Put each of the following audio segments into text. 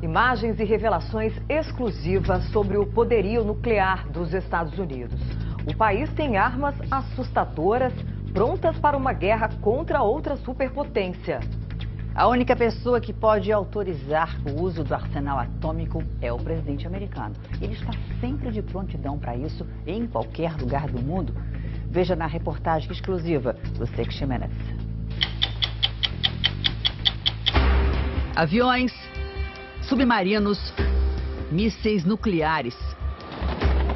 Imagens e revelações exclusivas sobre o poderio nuclear dos Estados Unidos. O país tem armas assustadoras, prontas para uma guerra contra outra superpotência. A única pessoa que pode autorizar o uso do arsenal atômico é o presidente americano. Ele está sempre de prontidão para isso, em qualquer lugar do mundo. Veja na reportagem exclusiva do 60 Minutes. Aviões, submarinos, mísseis nucleares.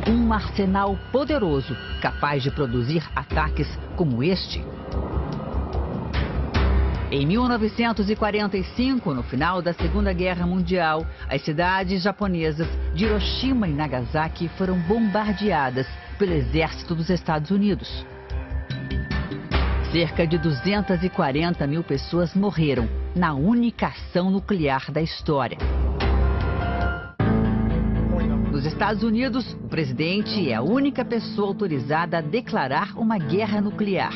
Um arsenal poderoso capaz de produzir ataques como este. Em 1945, no final da Segunda Guerra Mundial, as cidades japonesas de Hiroshima e Nagasaki foram bombardeadas pelo exército dos Estados Unidos. Cerca de 240 mil pessoas morreram na única ação nuclear da história. Nos Estados Unidos, o presidente é a única pessoa autorizada a declarar uma guerra nuclear.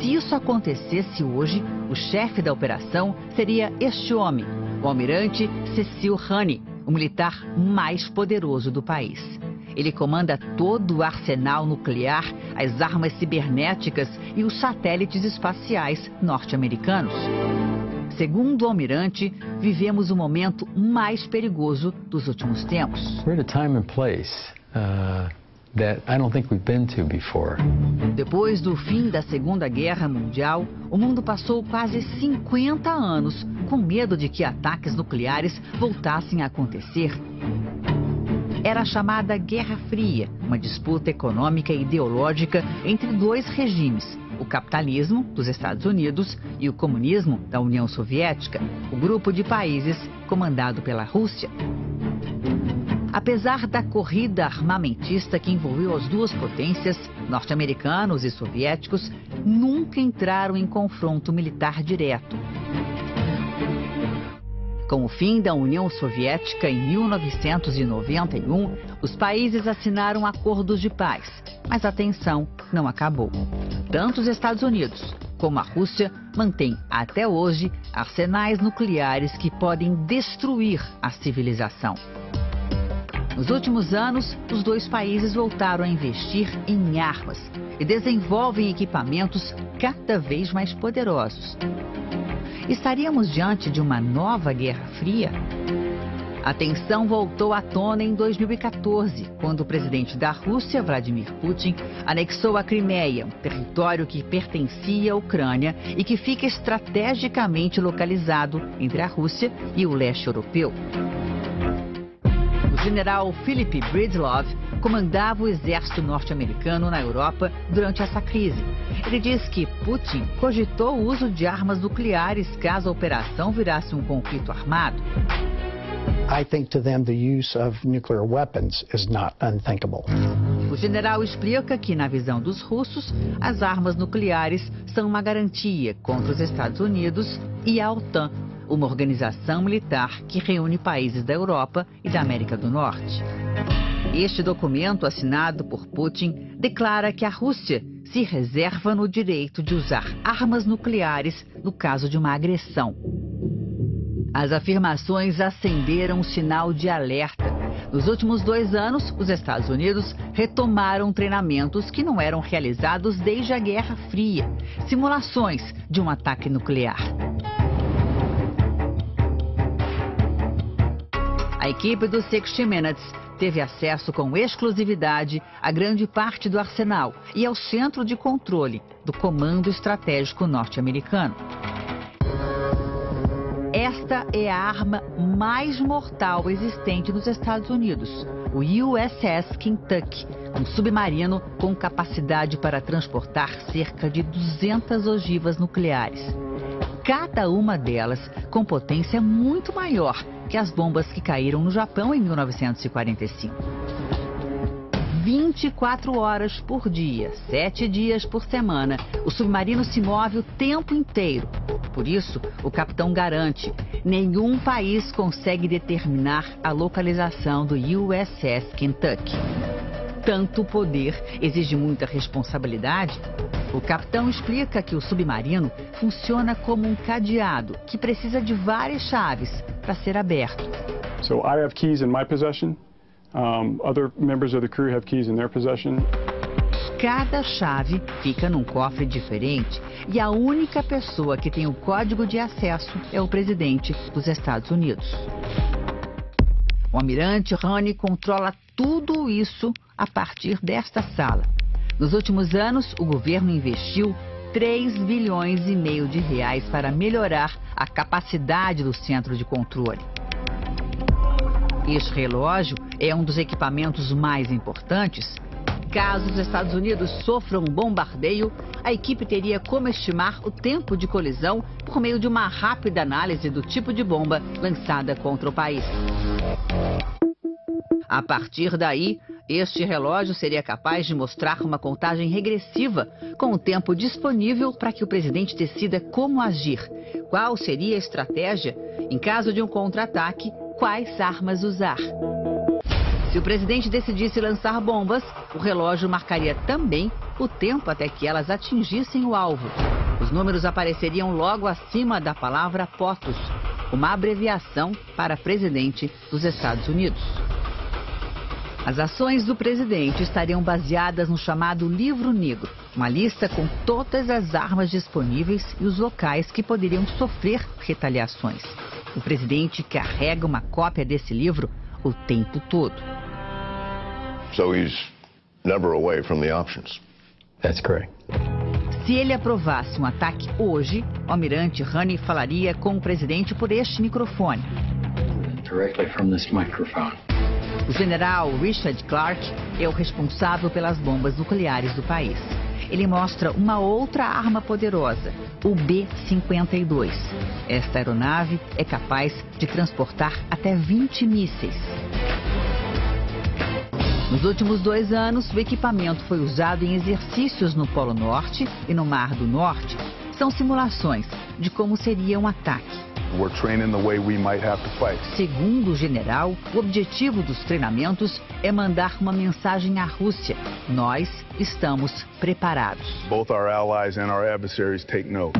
Se isso acontecesse hoje, o chefe da operação seria este homem, o almirante Cecil Honey, o militar mais poderoso do país. Ele comanda todo o arsenal nuclear, as armas cibernéticas e os satélites espaciais norte-americanos. Segundo o almirante, vivemos o momento mais perigoso dos últimos tempos. We're at a time and place that I don't think we've been to before. Depois do fim da Segunda Guerra Mundial, o mundo passou quase 50 anos com medo de que ataques nucleares voltassem a acontecer. Era a chamada Guerra Fria, uma disputa econômica e ideológica entre dois regimes, o capitalismo dos Estados Unidos e o comunismo da União Soviética, o grupo de países comandado pela Rússia. Apesar da corrida armamentista que envolveu as duas potências, norte-americanos e soviéticos nunca entraram em confronto militar direto. Com o fim da União Soviética em 1991, os países assinaram acordos de paz, mas a tensão não acabou. Tanto os Estados Unidos como a Rússia mantêm até hoje arsenais nucleares que podem destruir a civilização. Nos últimos anos, os dois países voltaram a investir em armas e desenvolvem equipamentos cada vez mais poderosos. Estaríamos diante de uma nova Guerra Fria? A tensão voltou à tona em 2014, quando o presidente da Rússia, Vladimir Putin, anexou a Crimeia, um território que pertencia à Ucrânia e que fica estrategicamente localizado entre a Rússia e o leste europeu. O general Philip Breedlove comandava o exército norte-americano na Europa durante essa crise. Ele diz que Putin cogitou o uso de armas nucleares caso a operação virasse um conflito armado. I think to them the use of nuclear weapons is not unthinkable. O general explica que, na visão dos russos, as armas nucleares são uma garantia contra os Estados Unidos e a OTAN, uma organização militar que reúne países da Europa e da América do Norte. Este documento, assinado por Putin, declara que a Rússia se reserva no direito de usar armas nucleares no caso de uma agressão. As afirmações acenderam um sinal de alerta. Nos últimos 2 anos, os Estados Unidos retomaram treinamentos que não eram realizados desde a Guerra Fria, simulações de um ataque nuclear. A equipe do 60 Minutes teve acesso com exclusividade a grande parte do arsenal e ao centro de controle do Comando Estratégico norte-americano. Esta é a arma mais mortal existente nos Estados Unidos, o USS Kentucky, um submarino com capacidade para transportar cerca de 200 ogivas nucleares. Cada uma delas com potência muito maior que as bombas que caíram no Japão em 1945. 24 horas por dia, 7 dias por semana, o submarino se move o tempo inteiro. Por isso, o capitão garante, nenhum país consegue determinar a localização do USS Kentucky. Tanto poder exige muita responsabilidade. O capitão explica que o submarino funciona como um cadeado que precisa de várias chaves para ser aberto. So I have keys in my possession. Other members of the crew have keys in their possession. Cada chave fica num cofre diferente e a única pessoa que tem o código de acesso é o presidente dos Estados Unidos. O almirante Honey controla tudo isso a partir desta sala. Nos últimos anos, o governo investiu 3 bilhões e meio de reais para melhorar a capacidade do centro de controle. Este relógio é um dos equipamentos mais importantes. Caso os Estados Unidos sofram um bombardeio, a equipe teria como estimar o tempo de colisão por meio de uma rápida análise do tipo de bomba lançada contra o país. A partir daí, este relógio seria capaz de mostrar uma contagem regressiva com o tempo disponível para que o presidente decida como agir, qual seria a estratégia em caso de um contra-ataque, quais armas usar. Se o presidente decidisse lançar bombas, o relógio marcaria também o tempo até que elas atingissem o alvo. Os números apareceriam logo acima da palavra POTUS, uma abreviação para presidente dos Estados Unidos. As ações do presidente estariam baseadas no chamado Livro Negro, uma lista com todas as armas disponíveis e os locais que poderiam sofrer retaliações. O presidente carrega uma cópia desse livro o tempo todo. So he's never away from the options. That's correct. Se ele aprovasse um ataque hoje, o almirante Honey falaria com o presidente por este microfone. Directly from this microphone. O general Richard Clark é o responsável pelas bombas nucleares do país. Ele mostra uma outra arma poderosa, o B-52. Esta aeronave é capaz de transportar até 20 mísseis. Nos últimos 2 anos, o equipamento foi usado em exercícios no Polo Norte e no Mar do Norte. São simulações de como seria um ataque. We're training the way we might have to fight. Segundo o general, o objetivo dos treinamentos é mandar uma mensagem à Rússia. Nós estamos preparados. Both our allies and our adversaries take note.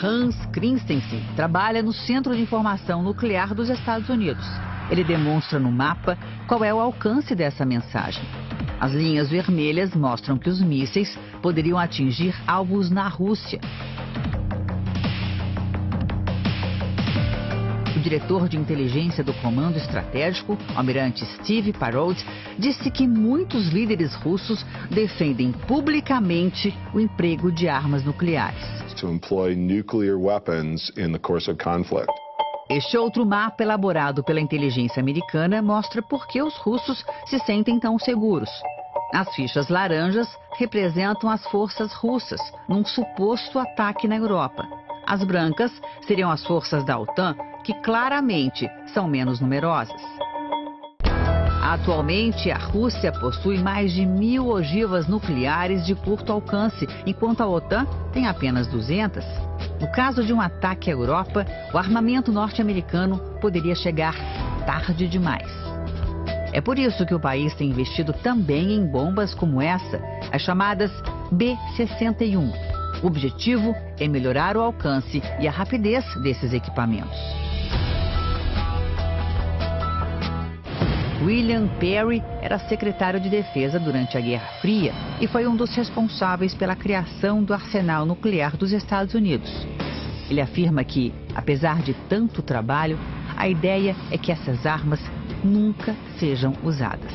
Hans Christensen trabalha no Centro de Informação Nuclear dos Estados Unidos. Ele demonstra no mapa qual é o alcance dessa mensagem. As linhas vermelhas mostram que os mísseis poderiam atingir alvos na Rússia. O diretor de inteligência do Comando Estratégico, o almirante Steve Parod, disse que muitos líderes russos defendem publicamente o emprego de armas nucleares. To employ nuclear weapons in the course of conflict. Este outro mapa elaborado pela inteligência americana mostra por que os russos se sentem tão seguros. As fichas laranjas representam as forças russas num suposto ataque na Europa. As brancas seriam as forças da OTAN, que claramente são menos numerosas. Atualmente, a Rússia possui mais de 1.000 ogivas nucleares de curto alcance, enquanto a OTAN tem apenas 200. No caso de um ataque à Europa, o armamento norte-americano poderia chegar tarde demais. É por isso que o país tem investido também em bombas como essa, as chamadas B-61. O objetivo é melhorar o alcance e a rapidez desses equipamentos. William Perry era secretário de Defesa durante a Guerra Fria e foi um dos responsáveis pela criação do arsenal nuclear dos Estados Unidos. Ele afirma que, apesar de tanto trabalho, a ideia é que essas armas nunca sejam usadas.